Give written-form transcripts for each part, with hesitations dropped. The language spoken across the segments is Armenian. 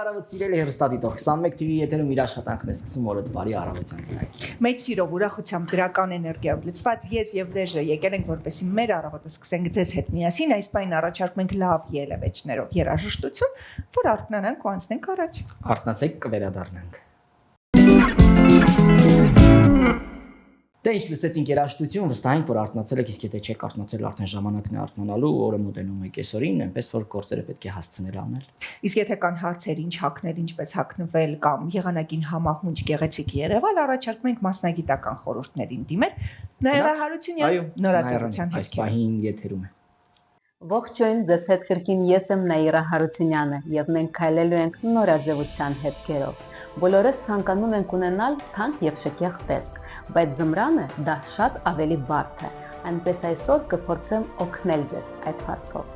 առավոտ սիրելի հեռուստադիտող 21 TV եթերում իր աշխատանքն է սկսում օրը բարի առավոտյան ծրագիր։ Մեծ սիրով, ուրախությամբ, դրական էներգիայով լցված ես եւ Վրեժը եկել ենք որպեսզի մեր առավոտը սկսենք ձեզ հետ միասին, այս պայն առաջարկում ենք լավ ելևէջներով երաժշտություն, որ արթնանանք ու անցնենք առաջ։ Արթնացեք կվերադառնանք։ Դե ինչ լսեցինք երաժշտություն, վստահ ենք, որ արթնացել եք, իսկ եթե չեք արթնացել, արդեն ժամանակն է արթնանալու, օրը մոտենում է կեսօրին, այնպես որ գործերը պետք է հասցնել անել։ Իսկ եթե կան հարցեր, ինչ հագնել, ինչպես հագնվել կամ եղանակին համահունչ գեղեցիկ երևալ, առաջարկում ենք մասնագիտական խորհուրդներին դիմել։ Նաիրա Հարությունյան, նորաձևության այս պահին եթերում է։ Ողջույն, ձեզ հետ կրկին ես եմ Նաիրա Հարությունյանը եւ մենք քայլելու ենք նորաձևության հետքերով։ Բոլորս ցանկանում ենք ունենալ թանկ եւ շքեղ տեսք, բայց ձմռանը դա շատ ավելի բարդ է։ Այնպես այսօր կփորձեմ օգնել ձեզ այդ հարցով։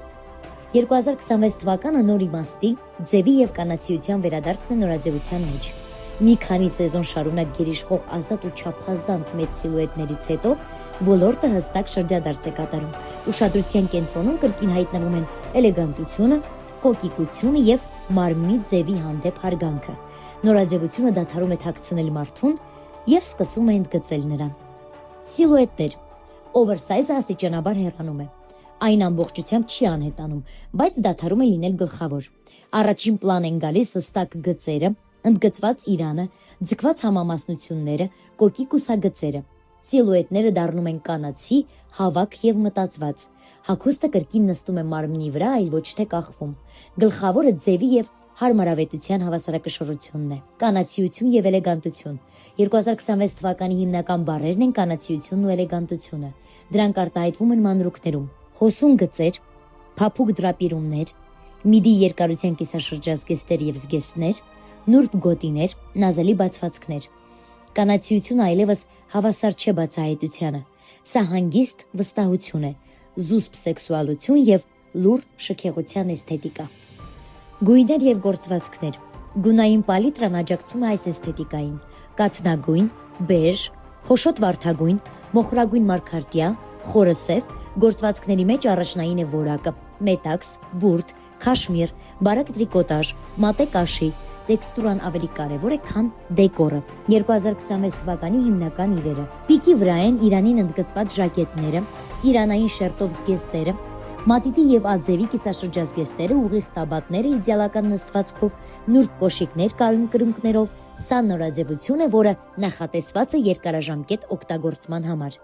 2026 թվականը նոր իմաստի, ձևի եւ կանացիության վերադարձն է նորաձևության մեջ։ Մի քանի սեզոն շարունակ գերիշխող ազատ ու չափազանց մեծ սիլուետներից հետո ոլորտը հստակ շրջադարձ է կատարում։ Ուշադրության կենտրոնում կրկին հայտնվում են էլեգանտությունը, կոկիկությունը եւ մարմնի ձևի հանդեպ հարգանքը։ Նորաձևությունը դադարում է թաքցնել մարդուն եւ սկսում է ընդգծել նրան։ Սիլուետներ։ Օվերսայզը աստիճանաբար հեռանում է։ Այն ամբողջությամբ չի անհետանում, բայց դադարում է լինել գլխավոր։ Առաջին պլան են գալիս հստակ գծերը, ընդգծված իրանը, ձգված համամասնությունները, կոկիկ ուսագծերը։ Սիլուետները դառնում են կանացի, հավաք եւ մտածված։ Հագուստը կրկին նստում է մարմնի վրա, այլ ոչ թե կախվում։ Գլխավորը ձևի եւ հարմարավետության հավասարակշռությունն է։ Կանացիություն եւ էլեգանտություն։ 2026 թվականի հիմնական բառերն են կանացիությունն ու էլեգանտությունը։ Դրանք արտահայտվում են մանրուքներում՝ հոսուն գծեր, փափուկ դրապիրումներ, միդի երկարության կիսաշրջազգեստեր եւ զգեստներ, նուրբ գոտիներ, նազելի բացվածքներ։ Կանացիությունը այլևս հավասար չէ բացահայտությանը։ Սա հանգիստ վստահություն է, զուսպ սեքսուալություն եւ լուր շքեղության էսթետիկա։ Գույներ եւ գործվածքներ։ Գունային պալիտրան աջակցում է այս էսթետիկային։ Կաթնագույն, բեժ, փոշոտ վարդագույն, մոխրագույն մարգարտյա, խորը սև, գործվածքների մեջ առաջնային է որակը, մետաքս, բուրդ, քաշմիր, բարակ տրիկոտաժ, մատե կաշի, տեքստուրան ավելի կարևոր է, քան դեկորը։ 2026 թվականի հիմնական իրերը։ Պիկի վրա են Իրանին ընդգծված ժակետները, իրանային շերտով զգեստերը, մատիտի եւ աձևի կիսաշրջազգեստերը, ուղիղ տաբատները իդեալական նստվածքով, նուրբ կոշիկներ կարուն կրունկներով։ Սա նորաձևություն է, որը նախատեսված է երկարաժամկետ օգտագործման համար։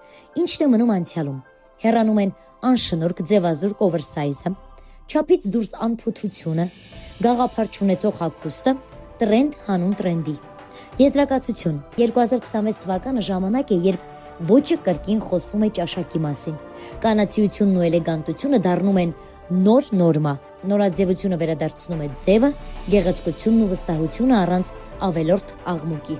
Ինչն է մնում անցյալում։ Հեռանում են անշնորհք ձևազուրկ օվերսայզը, չափից դուրս անփութությունը, գաղափար չունեցող հագուստը, տրենդ հանուն տրենդի։ Եզրակացություն։ 2026 թվականը ժամանակ է, երբ ոճը կրկին խոսում է ճաշակի մասին։ Կանացիությունն ու էլեգանտությունը դառնում են նոր նորմա։ Նորաձևությունը վերադարձնում է ձևը, գեղեցկությունն ու վստահությունը առանց ավելորդ աղմուկի։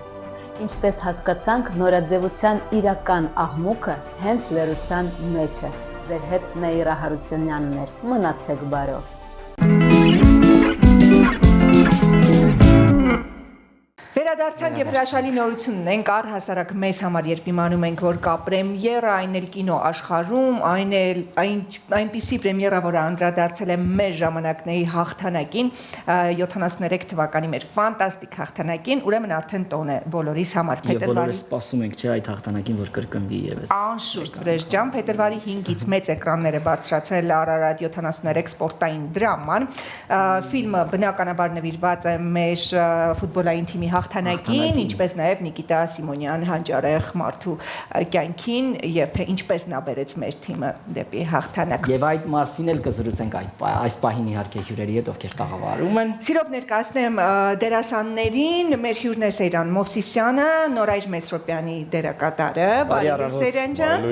Ինչպես հասկացանք, նորաձևության իրական աղմուկը հենց լրության մեջ է։ Ձեր հետ Նաիրա Հարությունյանն էր։ Մնացեք բարով։ Վերադարձանք եւ հրաշալի նորություն ունենք առհասարակ մեզ համար, երբ իմանում ենք, որ կա պրեմիերա, այն էլ կինո աշխարհում, այնպիսի պրեմիերա, որը անդրադարձել է մեր ժամանակների հաղթանակին, 73 թվականի մեր ֆանտաստիկ հաղթանակին, ուրեմն արդեն տոն է բոլորիս համար։ Եվ բոլորս սպասում ենք չէ այդ հաղթանակին, որ կրկնվի եւս։ Անշուշտ, Վրեժ ջան, փետրվարի 5-ից մեծ էկրաններ է բարձրացել Արարատ 73 սպորտային դրաման։ Ֆիլմը բնականաբար նվիրված է մեր ֆուտբոլային թիմի հաղթանակին, ինչպես նաև Նիկիտա Սիմոնյան հանճարեղ մարդու կյանքին եւ թե ինչպես նա բերեց մեր թիմը դեպի հաղթանակ։ Եվ այդ մասին էլ կզրուցենք այս պահին իհարկե հյուրերի հետ, ովքեր տաղավարում են։ Սիրով ներկայացնեմ դերասաններին, մեր հյուրն է Սեյրան Մովսիսյանը, Նորայր Մեսրոպյանի դերակատարը, բարի Սեյրան ջան,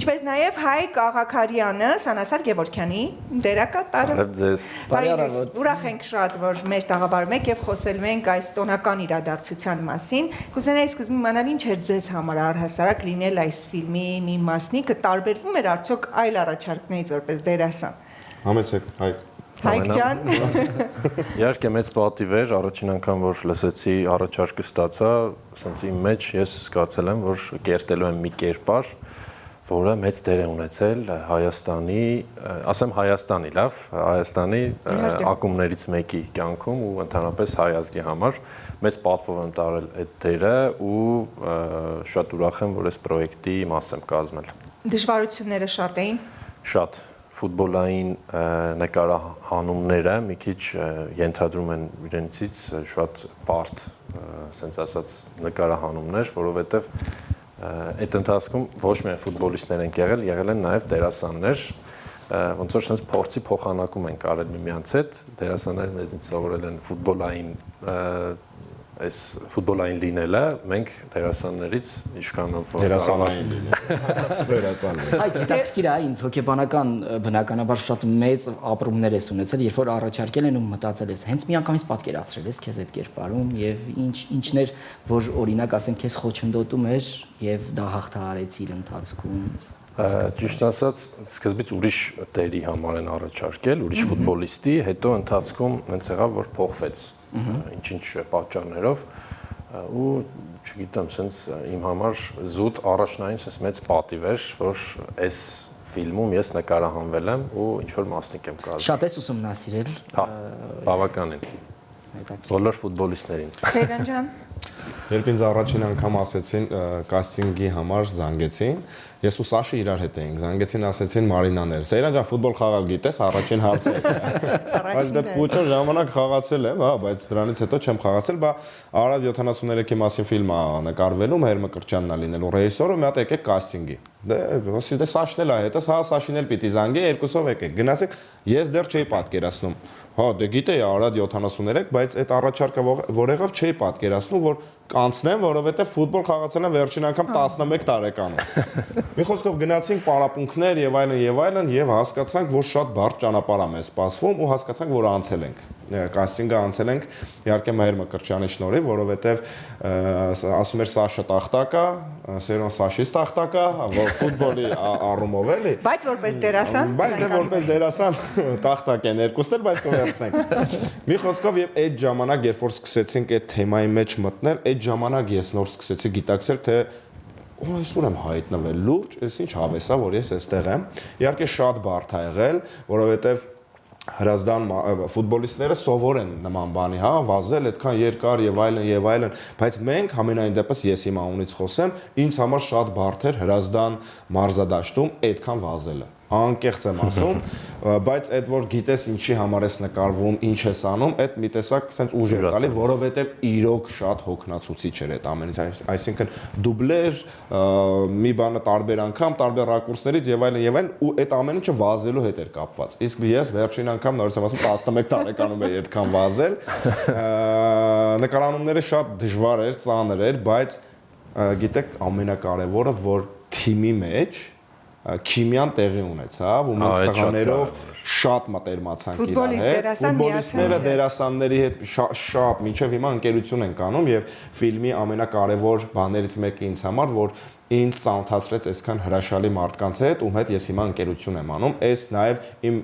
ինչպես նաև Հայկ Աղաքարյանը, Սանասար Գևորգյանի դերակատարը։ Բարև ձեզ։ Բարի առավոտ։ Ուրախ ենք շատ, որ մեր տաղավարում եք եւ խոսելու ենք այս տոնական իրադարձության մասին։ Կուզենայի սկզբում իմանալ ինչ էր ձեզ համար առհասարակ լինել այս ֆիլմի մի մասնիկը, տարբերվում էր արդյոք այլ առաջարկներից որպես դերասան։ Համեցեք, Հայկ։ Հայկ ջան։ Իհարկե մեծ պատիվ էր, առաջին անգամ որ լսեցի առաջարկը ստացա, ասենց իմ մեջ ես զգացել եմ, որ կերտելու եմ մի կերպար, որը մեծ դեր է ունեցել Հայաստանի, ասեմ Հայաստանի, լավ, Հայաստանի ակումբներից մեկի կյանքում ու ընդհանրապես հայ ազգի համար մեծ պատվով եմ տարել այդ դերը ու շատ ուրախ եմ, որ այս պրոյեկտի մաս եմ կազմել։ Դժվարությունները շատ էին։ Շատ ֆուտբոլային նկարահանումները մի քիչ ենթադրում են իրենցից շատ բարդ, ասենց ասած, նկարահանումներ, որովհետև այդ ընթացքում ոչ միայն ֆուտբոլիստներ են եղել են նաև դերասաններ, ոնց որ sense փորձի փոխանակում են կարել միմյանց հետ, դերասանները մեզնից սովորել են ֆուտբոլային այս ֆուտբոլային լինելը, մենք դերասաններից ինչքանով դերասանային դերասաններ։ Այ հետաքրքիր է, ինձ հոգեբանական բնականաբար շատ մեծ ապրումներ ես ունեցել, երբ որ առաջարկել են ու մտածել ես, հենց միանգամից պատկերացրել ես քեզ այդ կերպարում եւ ինչներ, որ օրինակ ասենք քեզ խոչընդոտում էր եւ դա հաղթահարեցիր ընթացքում։ Ճիշտ ասած, սկզբից ուրիշ դերի համար են առաջարկել, ուրիշ ֆուտբոլիստի, հետո ընթացքում հենց եղավ, որ փոխվեց ինչ-ինչ պատճառներով ու չգիտեմ, sense իմ համար զուտ առաջնային sense մեծ պատիվ էր, որ այս ֆիլմում ես նկարահանվել եմ ու ինչ որ մասնիկ եմ կազմել։ Շատ ես ուսումնասիրել։ Հա, բավականին։ Բոլոր ֆուտբոլիստներին։ Սեյրան ջան, Երբ ինձ առաջին անգամ ասեցին կաստինգի համար զանգեցին, ես ու Սաշը իրար հետ էինք, զանգեցին, ասեցին Մարինաներ, Սեյրան ջան, ֆուտբոլ խաղալ գիտես, առաջին հարցը է։ Բայց դե փոքր ժամանակ խաղացել եմ, հա, բայց դրանից հետո չեմ խաղացել, բա Արադ 73-ի մասին ֆիլմ է նկարվելու, Մհեր Մկրտչյանն է լինելու ռեժիսորը, մի հատ եկեք կաստինգի։ Դե Սաշն էլ է հետս, հա, Սաշին էլ պիտի զանգի, երկուսով եկեք։ Գնացեք, ես դեռ չէի պատկերացնում։ Հա, դե գիտեի Արադ 73, բայց այդ առաջարկը որ եղավ չէի պատկերացնում, որ կանցնեմ, որովհետև ֆուտբոլ խաղացել եմ վերջին անգամ 11 տարեկանում։ Մի խոսքով գնացինք պարապմունքներ եւ այլն եւ հասկացանք, որ շատ բարդ ճանապարհ է մեզ սպասվում ու հասկացանք, որ անցել ենք։ Կաստինգը անցել ենք իհարկե Մհեր Մկրտչյանի շնորհիվ, որովհետև ասում էր Սաշը տախտակա, Սերոն Սաշից տախտակա, որ ֆուտբոլի առումով էլի։ բայց որպես դերասան։ Բայց դե որպես դերասան տախտակ են երկուսն էլ, բայց կվերցնենք։ Մի խոսքով եւ այդ ժամանակ, երբ որ սկսեցինք այդ թեմայի մեջ մտնել, այդ ժամանակ ես նոր սկսեցի գիտակցել, թե այսօր եմ հայտնվել լուրջ, այս ինչ հավես է, որ ես այստեղ եմ։ Իհարկե շատ բարդ է եղել, որովհետեւ Հրազդան ֆուտբոլիստները սովոր են նման բանի, հա, վազել այդքան երկար եւ այլն, բայց մենք համենայն դեպս ես իմ անունից խոսեմ, ինձ համար շատ բարդ էր Հրազդան մարզադաշտում այդքան վազելը։ Անկեղծ եմ ասում, բայց այդ որ գիտես ինչի համար ես նկարվում, ինչ ես անում, այդ մի տեսակ sense ուժ էր տալի, որովհետեւ իրոք շատ հոգնածուցիչ էր այդ ամենից, այսինքն դուբլեր, մի բանը տարբեր անգամ, տարբեր ռակուրսներից եւ այլն, ու այդ ամեն ինչը վազելու հետ էր կապված։ Իսկ ես վերջին անգամ նորից եմ ասում 11 տարեկանում էի այդքան վազել։ Նկարանումները շատ դժվար էր, ծանր էր, բայց գիտեք ամենակարևորը, որ թիմի մեջ քիմիան տեղի ունեցավ ու մենք տղաներով շատ մտերմացանք իրար հետ, ֆուտբոլիստները դերասանների հետ շատ մինչև հիմա ընկերություն ենք անում եւ ֆիլմի ամենակարևոր բաներից մեկը ինձ համար, որ ինձ ծանոթացրեց այսքան հրաշալի մարդկանց հետ, ում հետ ես հիմա ընկերություն եմ անում, այս նաև իմ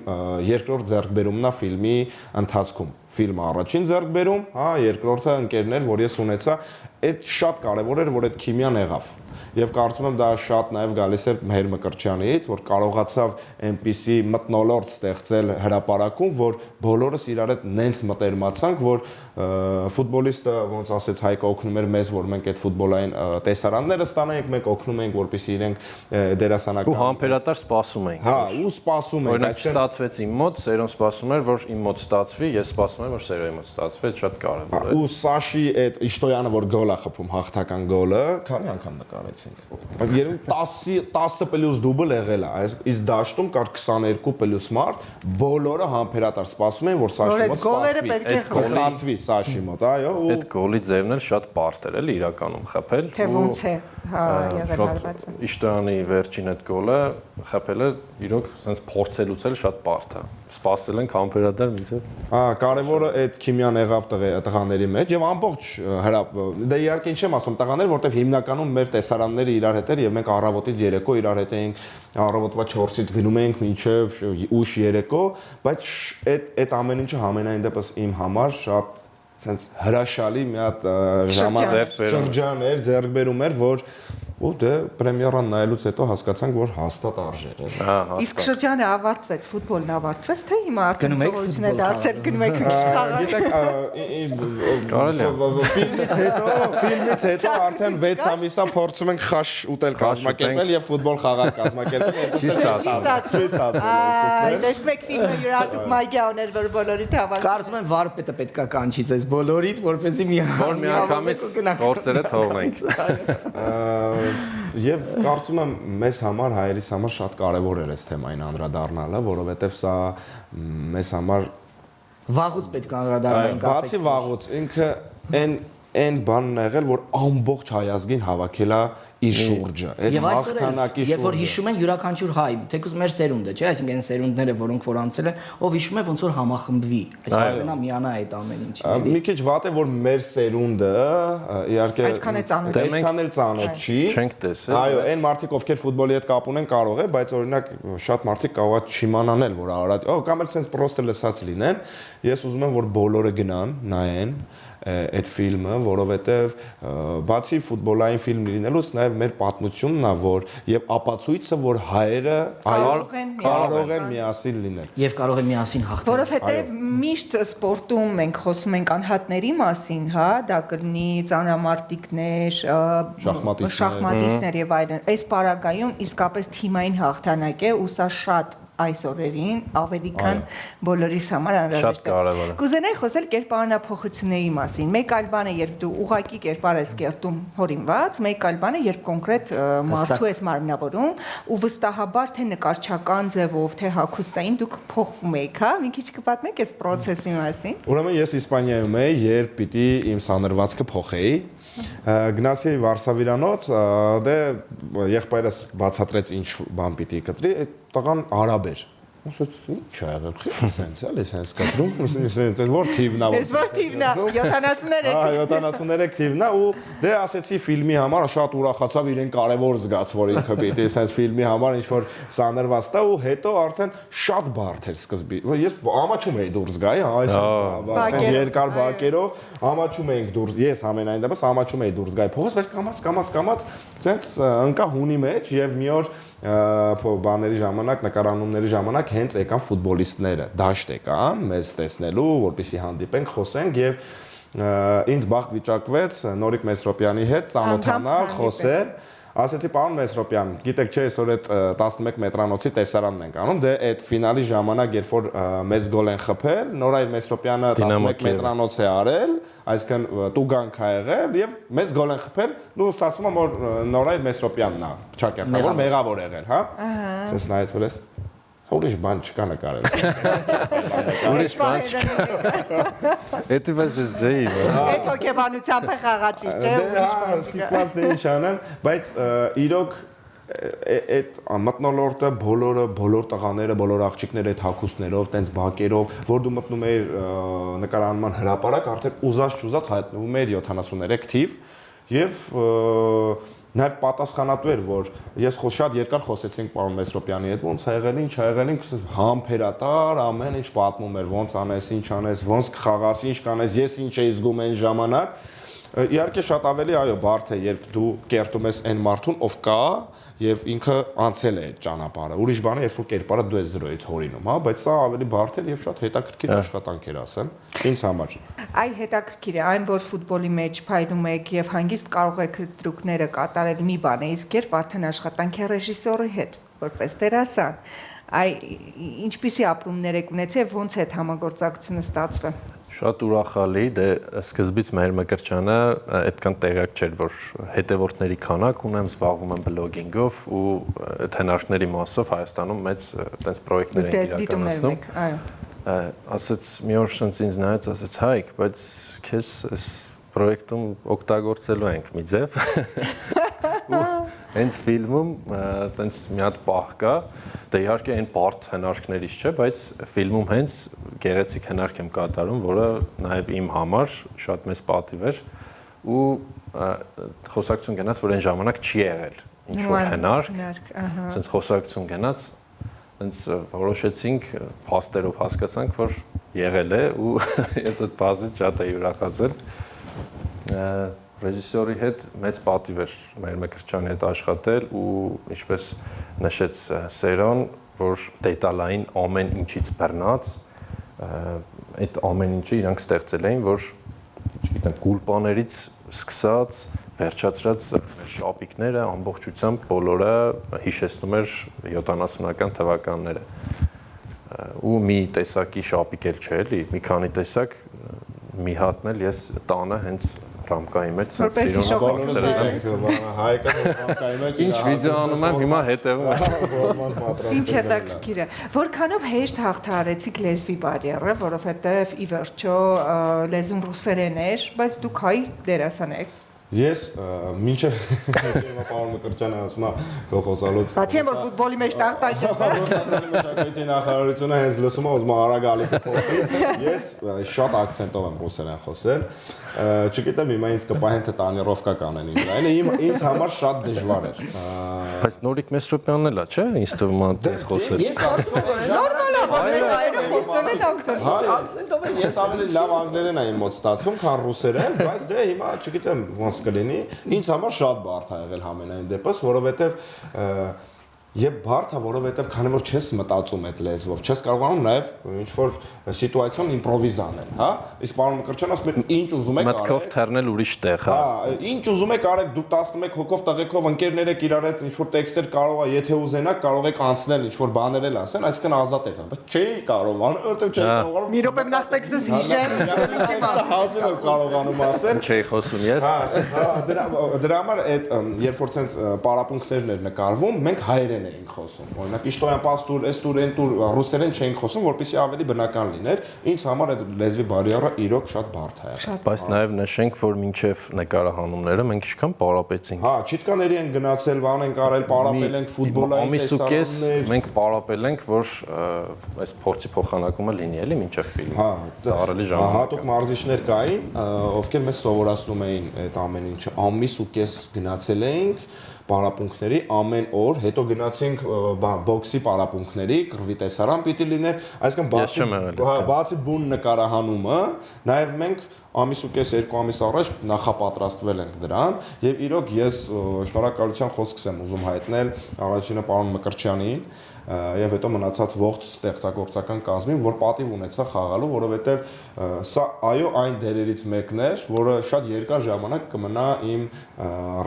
երկրորդ ձեռքբերումն է ֆիլմի ընթացքում։ Ֆիլմը առաջին ձեռքբերում, հա, երկրորդը ընկերներ, որ ես ունեցա, այդ շատ կարևոր էր, որ այդ քիմիան եղավ։ Եվ կարծում եմ դա շատ նաև գալիս է Մհեր Մկրտչյանից, որ կարողացավ այնպիսի մթնոլորտ ստեղծել հրապարակում, որ բոլորս իրար հետ նենց մտերմացանք, որ ֆուտբոլիստը ոնց ասեց Հայկը օգնում էր մեզ, որ մենք այդ ֆուտբոլային տեսարանները ստանանք, մենք օգնում ենք, որպեսզի իրենք դերասանական ու համբերատար սպասում ենք։ Հա, ու սպասում ենք, այսինքն ստացվեց իմ մոտ, Սերոն սպասում էր, որ իմ մոտ ստացվի, ես սպասում եմ, որ Սերոյի մոտ ստացվի, շատ կարևոր է։ Ու Սաշի այդ Իշտոյանը, որ գոլ է խփում, հաղթական գոլը, քանի անգամ նկարեցինք։ Բայց երևի 10 պլյուս դուբլ եղել է, իսկ դաշտում կար 22 պլյուս մարդ, բոլորը համբերատար սպասում են, որ Սաշի մոտ ստացվի Սաշի մոտ, այո, ու այդ գոլի ձևն էլ շատ բարդ էր, էլի իրականում խփել։ Թե ոնց է, հա, եղել հարվածը։ Իշտոյանի վերջին այդ գոլը խփելը իրոք sense փորձելուց էլ շատ բարդ է։ Սպասել ենք համբերատար մինչև։ Հա, կարևորը այդ քիմիան եղավ տղաների մեջ եւ ամբողջ դե իհարկե ինչ եմ ասում տղաներ, որտեվ հիմնականում մեր տեսարանները իրար հետ էր եւ մենք առավոտից երեկո իրար հետ էինք, առավոտվա 4-ից գնում էինք մինչև ուշ երեկո, բայց այդ ամեն ինչը համենայն դեպս իմ համար շատ sense հրաշալի մի հատ շրջան էր, ձեռքբերում էր, որ ու դե պրեմիերան նայելուց հետո հասկացանք, որ հաստատ արժեր է։ Իսկ շրջանը ավարտվեց, ֆուտբոլն ավարտվեց, թե հիմա արդեն Գնում եք սովորություն է դարձել, գնում եք խաղալ։ Գիտեք, ֆիլմից հետո արդեն 6 ամիսա փորձում ենք խաշ ուտել կազմակերպել եւ ֆուտբոլ խաղալ կազմակերպել։ Տեսնեք ֆիլմը յուրահատուկ մագիա ուներ, որ բոլորիդ հավաք։ Կարծում եմ վարպետը պետքա կանչի ձեզ բոլորիդ, որպեսզի միանգամից գործերը թողնենք։ Եվ կարծում եմ մեզ համար, հայերիս համար շատ կարևոր էր այս թեմային անդրադառնալը, որովհետև սա մեզ համար վաղուց պետք է անդրադառնանք, բացի վաղուց ինքը այն բանն ա եղել, որ ամբողջ հայազգին հավաքել է իր շուրջը, այդ հաղթանակի շուրջը։ Երբ որ հիշում են յուրաքանչյուր հայ, թեկուզ մեր սերունդը, չէ, այսինքն այն սերունդները, որոնք որ անցել են, ով հիշում է ոնց որ համախմբվի, այսինքն նա միանա այդ ամեն ինչին։ Մի քիչ վատ է, որ մեր սերունդը իհարկե այդքան էլ ծանոթ չի։ Չենք տեսել։ Այո, այն մարդիկ, ովքեր ֆուտբոլի հետ կապ ունեն, կարող է, բայց օրինակ շատ մարդիկ կարող է չիմանան էլ, որ Արարատ, կամ էլ sense պրոստը լսած լինեն։ Ես ուզում եմ, որ բոլորը գնան, նայեն այդ ֆիլմը, որովհետև բացի ֆուտբոլային ֆիլմ լինելուց նաև մեր պատմությունն է, որ եւ ապացույցը, որ հայերը կարող են միասին լինել։ Եւ կարող են միասին հաղթել։ Որովհետև միշտ սպորտում մենք խոսում ենք անհատների մասին, հա, դա կլինի ծանրամարտիկներ, շախմատիստներ եւ այլն։ Այս պարագայում իսկապես թիմային հաղթանակ է ու սա շատ այս օրերին ավելի քան բոլորիս համար անհրաժեշտ է։ Կուզենայի խոսել կերպարանափոխությունների մասին։ Մեկ այլ բան է, երբ դու ուղակի կերպար ես կերտում հորինված, մեկ այլ բան է, երբ կոնկրետ մարդու ես մարմնավորում ու վստահաբար թե նկարչական ձևով, թե հագուստային դուք փոխվում եք, հա։ Մի քիչ կպատմեք այս process-ի մասին։ Ուրեմն ես Իսպանիայում էի, երբ պիտի իմ սանրվածքը փոխեի։ Գնացի Վարշավիրանոց, դե եղբայրս բացատրեց ինչ բան պիտի կտրի, այդ տղան արաբ էր։ Ասաց, ի՞նչ ա եղել, սենց էլի, սենց կտրում, սենց որ թիվն ա։ Ես որ թիվն ա, 73։ Հա, 73 թիվն ա ու դե ասեցի ֆիլմի համար շատ ուրախացավ, իրեն կարևոր զգաց, որ ինքը պիտի սենց ֆիլմի համար ինչ որ սաներված տա ու հետո արդեն շատ բարդ էր սկզբի։ Ես ամաչում էի դուրս գայի, այսինքն երկար բակերով ամաչում էինք դուրս, ես ամենայն դեպս ամաչում էի դուրս գայի փողոց, բայց կամաց սենց ընկա հունի մեջ եւ մի օր բաների ժամանակ, նկարանումների ժամանակ հենց եկան ֆուտբոլիստները, դաշտ եկան մեզ տեսնելու, որպեսզի հանդիպենք, խոսենք եւ ինձ բախտ վիճակվեց Նորիկ Մեսրոպյանի հետ ծանոթանալ, խոսել։ Ասեցի, պարոն Մեսրոպյան, գիտեք չէ, այսօր այդ 11 մետրանոցի տեսարանն ենք անում, դե այդ ֆինալի ժամանակ, երբ որ մեզ գոլ են խփել, Նորայր Մեսրոպյանը 11 մետրանոց է արել, այսինքն տուգանք ա եղել եւ մեզ գոլ են խփել, ու ստացվում է, որ Նորայր Մեսրոպյանն է, ճակերտավոր, մեղավոր եղել, հա։ Ես նայեց որ ես ուրիշ բան չկա նկարել։ Ուրիշ բան չկա։ Էդի բայց ջեի։ Այդ հոգեբանությամբ է խաղացի, չէ՞։ Հա, ստիպված դե ինչ անեմ, բայց իրոք այդ մտնոլորտը բոլոր տղաները, բոլոր աղջիկները այդ հագուստներով, տենց բակերով, որ դու մտնում էիր նկարանման հրապարակ, արդեն ուզած հայտնվում էր 73 թիվ եւ նաև պատասխանատու էր, որ ես շատ երկար խոսեցինք պարոն Մեսրոպյանի հետ, ոնց ա եղել, ինչ ա եղել, համբերատար, ամեն ինչ պատմում էր, ոնց անես, ինչ անես, ոնց կխաղաս, ինչ կանես, ես ինչ էի զգում այն ժամանակ։ Իհարկե շատ ավելի այո բարդ է, երբ դու կերտում ես այն մարդուն, ով կա եւ ինքը անցել է այդ ճանապարհը։ Ուրիշ բան է, երբ որ կերպարը դու ես զրոյից հորինում, հա, բայց սա ավելի բարդ է եւ շատ հետաքրքիր աշխատանք էր, ասեմ, ինձ համար։ Այ հետաքրքիր է, այն որ ֆուտբոլի մեջ փայլում եք եւ հանգիստ կարող եք դրուկները կատարել մի բան է, իսկ երբ արդեն աշխատանք է ռեժիսորի հետ, որպես դերասան, այ ինչպիսի ապրումներ եք ունեցել եւ ոնց է այդ համագործակցությունը ստացվել։ Շատ ուրախալի, դե սկզբից մեր Մկրտչյանը այդքան տեղյակ չէր, որ հետևորդների քանակ ունեմ, զբաղվում եմ բլոգինգով ու այդ հնարքների մասով Հայաստանում մեծ այդպես պրոյեկտներ են իրականացնում։ Ասաց մի օր շնց ինձ նայեց, ասաց Հայկ, բայց քեզ այս պրոյեկտում օգտագործելու ենք մի ձև։ Ու հենց ֆիլմում այդպես մի հատ պահ կա, դե իհարկե այն բարդ հնարքներից չէ, բայց ֆիլմում հենց գեղեցիկ հնարք եմ կատարում, որը նաև իմ համար շատ մեծ պատիվ էր ու խոսակցություն գնաց, որ այն ժամանակ չի եղել ինչ որ հնարք, ասենց խոսակցություն գնաց, ասենց որոշեցինք փաստերով հասկացանք, որ եղել է ու ես այդ բազից շատ էի ուրախացել։ ռեժիսորի հետ մեծ պատիվ էր մեր Մկրտչյանի հետ աշխատել ու ինչպես նշեց Սերոն, որ դետալային ամեն ինչից բռնած այդ ամեն ինչը իրանք ստեղծել էին, որ չգիտեմ, գուլպաներից սկսած վերջացրած մեր շապիկները ամբողջությամբ բոլորը հիշեցնում էր 70-ական թվականները ու մի տեսակի շապիկ էլ չէ, էլի, մի քանի տեսակ մի հատն էլ ես տանը հենց ռամկայի մեջ ինչ վիդեո անում եմ, հիմա հետևում եմ։ Ինչ հետաքրքիր է։ Որքանով հեշտ հաղթահարեցիք լեզվի բարիերը, որովհետև ի վերջո լեզուն ռուսերեն էր, բայց դուք հայ դերասան եք։ Ես մինչև պարոն Մկրտչյանը ասում է խոսալուց Բացի որ ֆուտբոլի մեջ տաղտակ ես, Ռուսաստանի մշակույթի նախարարությունը հենց լսում է ուզում արագ ալիքը փոխի։ Ես շատ ակցենտով եմ ռուսերեն խոսել։ Չգիտեմ հիմա ինձ կպահեն թե տանիրովկա կանեն ինձ։ Այն ինձ համար շատ դժվար էր։ Բայց Նորիկ Մեսրոպյանն էլ է, չէ՞, ինձ թվում է դες խոսել։ Ես նորմալ է, հայերը խոսել են ակցենտով։ Ես ավելի լավ անգլերեն եմ մոտ ստացվում, քան ռուսերեն, բայց դե հիմա չգիտեմ ոնց կլինի։ Ինձ համար շատ բարդ ա եղել համենայն դեպս, որովհետև Եվ բարդ է, որովհետև քանի որ չես մտածում այդ լեզվով, չես կարողանում նաև ինչ որ սիտուացիոն իմպրովիզ անել, հա։ Իսկ պարոն Մկրտչյանը ասում է ինչ ուզում եք արեք։ Մտքով թռնել ուրիշ տեղ, հա։ Ինչ ուզում եք արեք, դուք 11 հոգով տղեկով ընկերներ եք իրար հետ ինչ որ տեքստեր կարող է, եթե ուզենաք կարող եք անցնել ինչ որ բաներ էլ ասեն, այսինքն ազատ եք, բայց չէի կարող, որովհետև չէի կարողանում։ Մի րոպե նախ տեքստը հիշեմ, տեքստը հազիվ եմ կարողանում ասել։ Չէի խոսում ես։ Դրա համար այդ երբ որ ցենց պարապմունքներն էր նկարվում, մենք հայերեն էինք խոսում։ Օրինակ իշտոյան պաստուր, էստուր, ենտուր ռուսերեն չէինք խոսում, որպեսզի ավելի բնական լիներ։ Ինձ համար այդ լեզվի բարիերը իրոք շատ բարդ է եղել։ Բայց նաև նշենք, որ մինչև նկարահանումները մենք ինչքան պարապեցինք։ Հա, չիտկաների են գնացել, բան են կարել, պարապել ենք ֆուտբոլային տեսարաններ։ Մենք պարապել ենք, որ այս փորձի փոխանակումը լինի էլի մինչև ֆիլմը։ Հա, դարելի ժամանակ։ հատուկ մարզիչներ կային, ովքեր մեզ սովորացնում էին այդ ամեն ինչը։ Ամիս ու կես գնացել էինք պարապմունքների ամեն օր, հետո գնացինք բոքսի պարապմունքների, կռվի տեսարան պիտի լիներ, այսինքն բացի բուն նկարահանումը, նաև մենք ամիս ու կես 2 ամիս առաջ նախապատրաստվել ենք դրան, եւ իրոք ես շնորհակալության խոսքս եմ ուզում հայտնել առաջինը պարոն Մկրտչյանին եւ հետո մնացած ողջ ստեղծագործական կազմին, որ պատիվ ունեցա խաղալու, որովհետեւ սա այո այն դերերից մեկն էր, որը շատ երկար ժամանակ կմնա իմ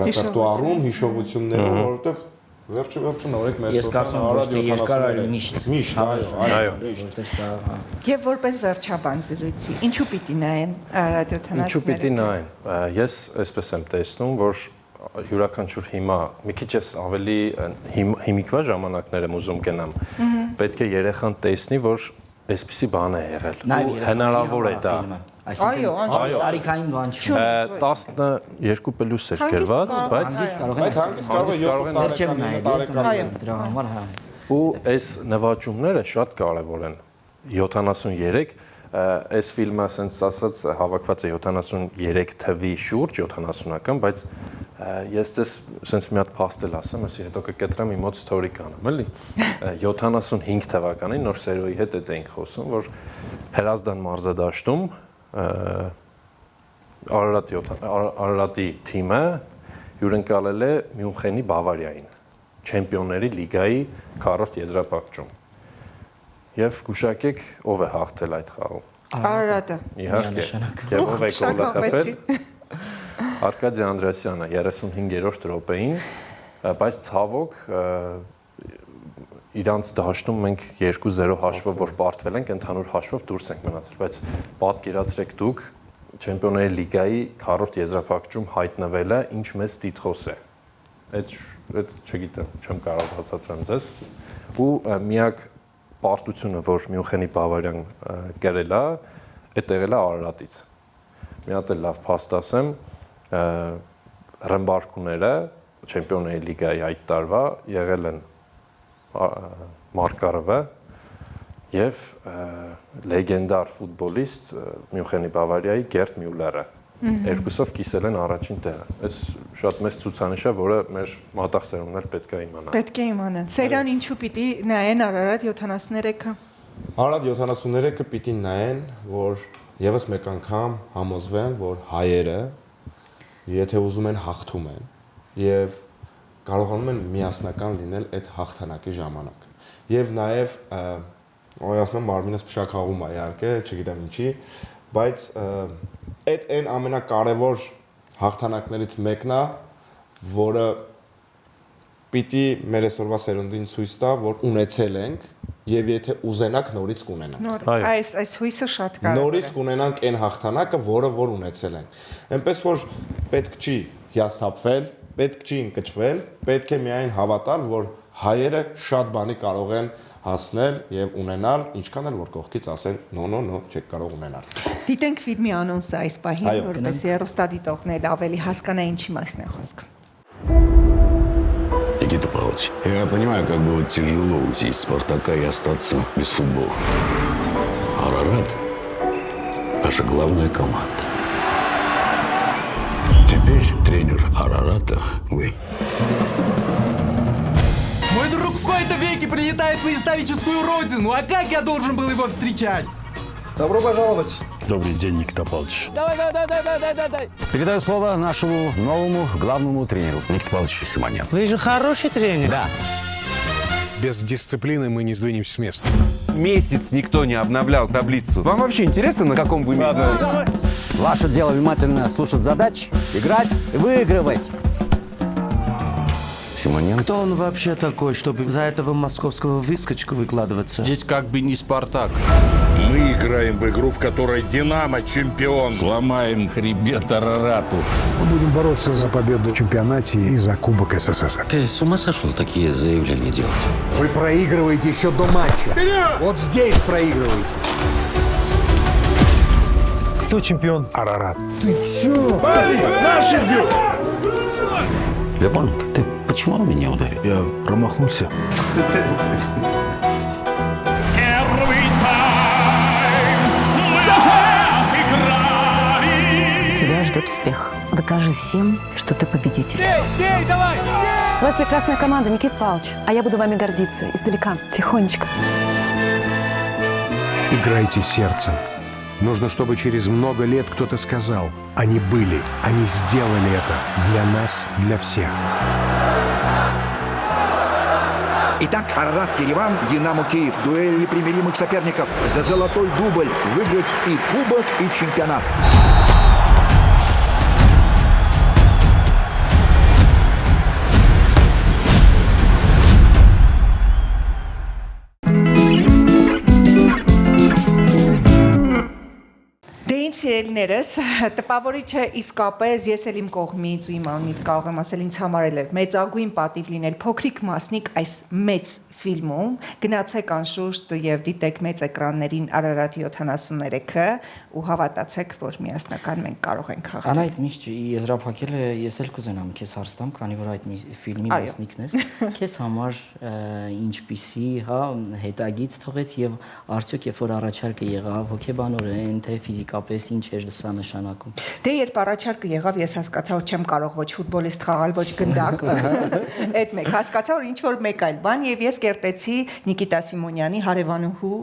ռեպերտուարում, հիշողություններում, որովհետեւ վերջը նորեք մեզ միշտ, այո, միշտ։ Եվ որպես վերջաբան զրույցի, ինչու պիտի նայեն ռադիոթանասները։ Ինչու պիտի նայեն։ Ես այսպես եմ տեսնում, որ յուրաքանչյուր հիմա մի քիչ ավելի հիմիկվա ժամանակներ եմ ուզում գնամ։ Պետք է երեխան տեսնի, որ այսպիսի բան է եղել։ Հնարավոր է դա։ Այո, տարիքային բան չէ։ 12+ էր գրված, բայց հանգիստ կարող է 7 տարեկան դրա համար հա։ ու այս նվաճումները շատ կարևոր են։ 73 այս ֆիլմը ասենց ասած հավաքված է 73 թվի շուրջ 70-ական, բայց ես դες ասենց մի հատ փաստել ասեմ, ասի հետո կկտրեմ իմ մոտ ստորի կանեմ, էլի 75 թվականին նոր սերոյի հետ էինք խոսում, որ Հրազդան մարզադաշտում Արարատի թիմը հյուրընկալել է Մյունխենի Բավարիային, Չեմպիոնների լիգայի 4-րդ եզրափակում։ Եվ գուշակեք, ով է հաղթել այդ խաղում։ Արարատը։ Իհարկե։ Եվ ով է գոլը խփել։ Արկադի Անդրեասյանը 35-րդ րոպեին, բայց ցավոք իրանց դաշտում մենք 2-0 հաշվով որ պարտվել ենք, ընդհանուր հաշվով դուրս ենք մնացել, բայց պատկերացրեք դուք Չեմպիոնների լիգայի 4-րդ եզրափակում հայտնվելը ինչ մեծ տիտղոս է։ Այդ չգիտեմ, չեմ կարող բացատրեմ ձեզ։ Ու միակ պարտությունը, որ Մյունխենի Բավարիան կրել է, այդ եղել է Արարատից։ Մի հատ էլ լավ փաստ ասեմ, ռմբարկուները Չեմպիոնների լիգայի այդ տարվա եղել են Մարկարովը եւ լեգենդար ֆուտբոլիստ Մյունխենի Բավարիայի Գերտ Մյուլլերը։ Երկուսով կիսել են առաջին տեղը։ Այս շատ մեծ ցուցանիշ է, որը մեր մատաղ սերունդներ պետք է իմանան։ Պետք է իմանան։ Սերյան ինչու պիտի նայեն Արարատ 73-ը։ Արարատ 73-ը պիտի նայեն, որ եւս մեկ անգամ համոզվեն, որ հայերը եթե ուզում են հաղթում են եւ կարողանում են միասնական լինել այդ հաղթանակի ժամանակ։ Եվ նաեւ ասում եմ մարմինս փշակաղում է իհարկե, չգիտեմ ինչի, բայց այդ այն ամենակարևոր հաղթանակներից մեկն է, որը պիտի մեր այսօրվա սերունդին ցույց տա, որ ունեցել ենք եւ եթե ուզենաք նորից կունենանք։ Այս հույսը շատ կարևոր է։ Նորից կունենանք այն հաղթանակը, որը որ ունեցել ենք։ Այնպես որ պետք չի հիասթափվել, պետք չի ընկճվել, պետք է միայն հավատալ, որ հայերը շատ բանի կարող են հասնել եւ ունենալ, ինչքան էլ որ կողքից ասեն նո, չեք կարող ունենալ։ Դիտենք ֆիլմի անոնսը այս պահին, որպեսզի հեռուստադիտողներն ավելի հասկանան ինչի մասն է խոսքը։ Никита Павлович, я понимаю, как было тяжело уйти из «Спартака» и остаться без футбола. Арарат – наша главная команда. Теперь тренер Арарата – вы. Мой друг в кои-то веки прилетает на историческую родину. А как я должен был его встречать? Добро пожаловать. Добрый день, Никита Павлович. Давай. Передаю слово нашему новому главному тренеру. Никита Павлович Симонян. Вы же хороший тренер. Да. Без дисциплины мы не сдвинемся с места. Месяц никто не обновлял таблицу. Вам вообще интересно, на каком вы месте? Ваше дело внимательно слушать задачи, играть и выигрывать. Симонян. Кто он вообще такой, чтобы за этого московского выскочку выкладываться? Здесь как бы не «Спартак». Мы играем в игру, в которой «Динамо» чемпион. Сломаем хребет Арарату. Мы будем бороться за победу в чемпионате и за Кубок СССР. Ты с ума сошел такие заявления делать? Вы проигрываете еще до матча. Вперед! Вот здесь проигрываете. Кто чемпион? Арарат. Ты че? Парень, наших бьют! Левон, ты почему меня ударил? Я промахнулся. Тебя ждет успех. Докажи всем, что ты победитель. Давай! У вас прекрасная команда, Никита Павлович. А я буду вами гордиться. Издалека, тихонечко. Играйте сердцем. Нужно, чтобы через много лет кто-то сказал: они были, они сделали это для нас, для всех. Итак, Арарат Ереван, Динамо Киев. Дуэль непримиримых соперников за золотой дубль. Выиграть и кубок, и чемпионат. Սիրելիներս, տպավորիչ է իսկապես, ես էլ իմ կողմից ու իմ անունից կարող եմ ասել, ինձ համար էլ է մեծագույն պատիվ լինել փոքրիկ մասնիկ այս մեծ ֆիլմում, գնացեք անշուշտ եւ դիտեք մեծ էկրաններին Արարատ 73-ը ու հավատացեք, որ միասնական մենք կարող ենք հաղթել։ Անայդ միշտ եզրափակելը ես էլ կուզենամ քեզ հարց տամ, քանի որ այդ ֆիլմի մասնիկն ես, քեզ համար ինչպիսի, հա, հետագից թողեց եւ արդյոք երբ որ առաջարկը եղավ հոգեբանորեն, թե ֆիզիկապես ինչ էր սա նշանակում։ Դե երբ առաջարկը եղավ, ես հասկացա, որ չեմ կարող ոչ ֆուտբոլիստ խաղալ, ոչ գնդակ։ Այդ մեկ հասկացա, որ ինչ որ մեկ այլ բան եւ ես կերտեցի Նիկիտա Սիմոնյանի հարևանուհու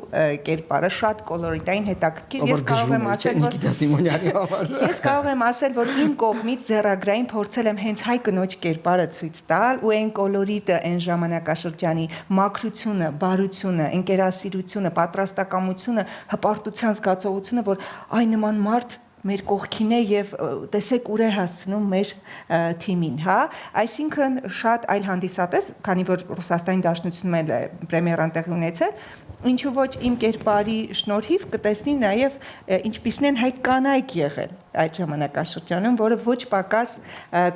կերպարը շատ կոլորիտային հետաքրքիր։ Ես կարող եմ ասել, որ Նիկիտա Սիմոնյանի համար։ Ես կարող եմ ասել, որ իմ կողմից ձեռագրային փորձել եմ հենց հայ կնոջ կերպարը ցույց տալ ու այն կոլորիտը, այն ժամանակաշրջանի մաքրությունը, բարությունը, ընկերասիրությունը, պատրաստակամությունը, հպարտության զգացողությունը, որ այն նման մարդ մեր կողքին է եւ տեսեք ուր է հասցնում մեր թիմին, հա, այսինքն շատ այլ հանդիսատես, քանի որ Ռուսաստանի Դաշնությունում էլ պրեմիերան տեղի ունեցել, ինչու ոչ իմ կերպարի շնորհիվ կտեսնի նաեւ ինչպիսին են հայ կանայք եղել այդ ժամանակաշրջանում, որը ոչ պակաս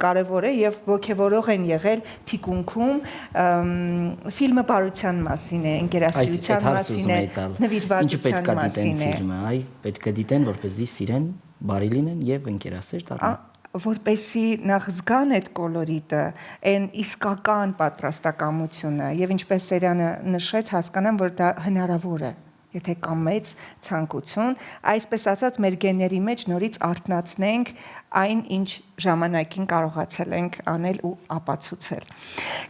կարևոր է եւ ոգեվորող են եղել թիկունքում, ֆիլմը բարության մասին է, ընկերասիրության մասին է, նվիրվածության մասին է։ Այ պետք է դիտեն, որպեսզի սիրեն, բարի լինեն եւ ընկերասեր դառնան։ Որպեսի նախ զգան այդ կոլորիտը, այն իսկական պատրաստակամությունը եւ ինչպես Սերյանը նշեց, հասկանան, որ դա հնարավոր է։ եթե կա մեծ ցանկություն, այսպես ասած մեր գեների մեջ նորից արթնացնենք այն, ինչ ժամանակին կարողացել ենք անել ու ապացուցել։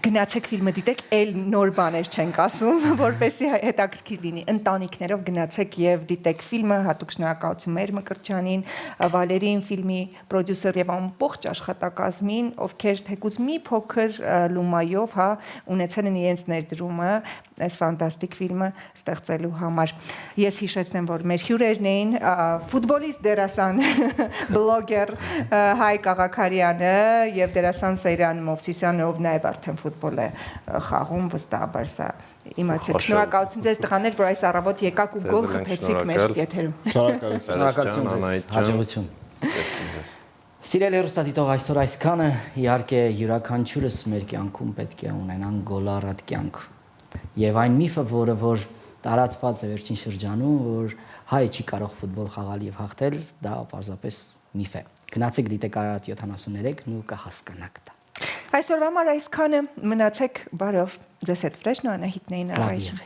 Գնացեք ֆիլմը դիտեք, այլ նոր բաներ չենք ասում, որպեսզի հետաքրքիր լինի։ Ընտանիքներով գնացեք եւ դիտեք ֆիլմը, հատուկ շնորհակալություն մեր Մկրտչյանին, Վալերին, ֆիլմի պրոդյուսեր եւ ամբողջ աշխատակազմին, ովքեր թեկուզ մի փոքր լումայով, ունեցել են իրենց ներդրումը այս ֆանտաստիկ ֆիլմը ստեղծելու համար։ Ես հիշեցնեմ, որ մեր հյուրերն էին ֆուտբոլիստ դերասան, բլոգեր Հայկ Աղաքարյանը եւ դերասան Սեյրան Մովսիսյանը, ով նաեւ արդեն ֆուտբոլ է խաղում, վստահաբար սա իմացեք։ Շնորհակալություն ձեզ տղաներ, որ այս առավոտ եկաք ու գոլ խփեցիք մեր եթերում։ Շնորհակալություն ձեզ, հաջողություն։ Սիրելի հեռուստադիտող, այսօր այսքանը, իհարկե յուրաքանչյուրս մեր կյանքում պետք է ունենան գոլառատ կյանք։ Եվ այն միֆը, որ տարածված է վերջին շրջանում, որ հայը չի կարող ֆուտբոլ խաղալ եւ հաղթել, դա պարզապես միֆ է։ Գնացեք դիտեք Արարատ 73-ն ու կհասկանաք դա։ Այսօրվա համար այսքանը, մնացեք բարով, ձեզ հետ վրեժն ու Անահիտն էին առայժմ։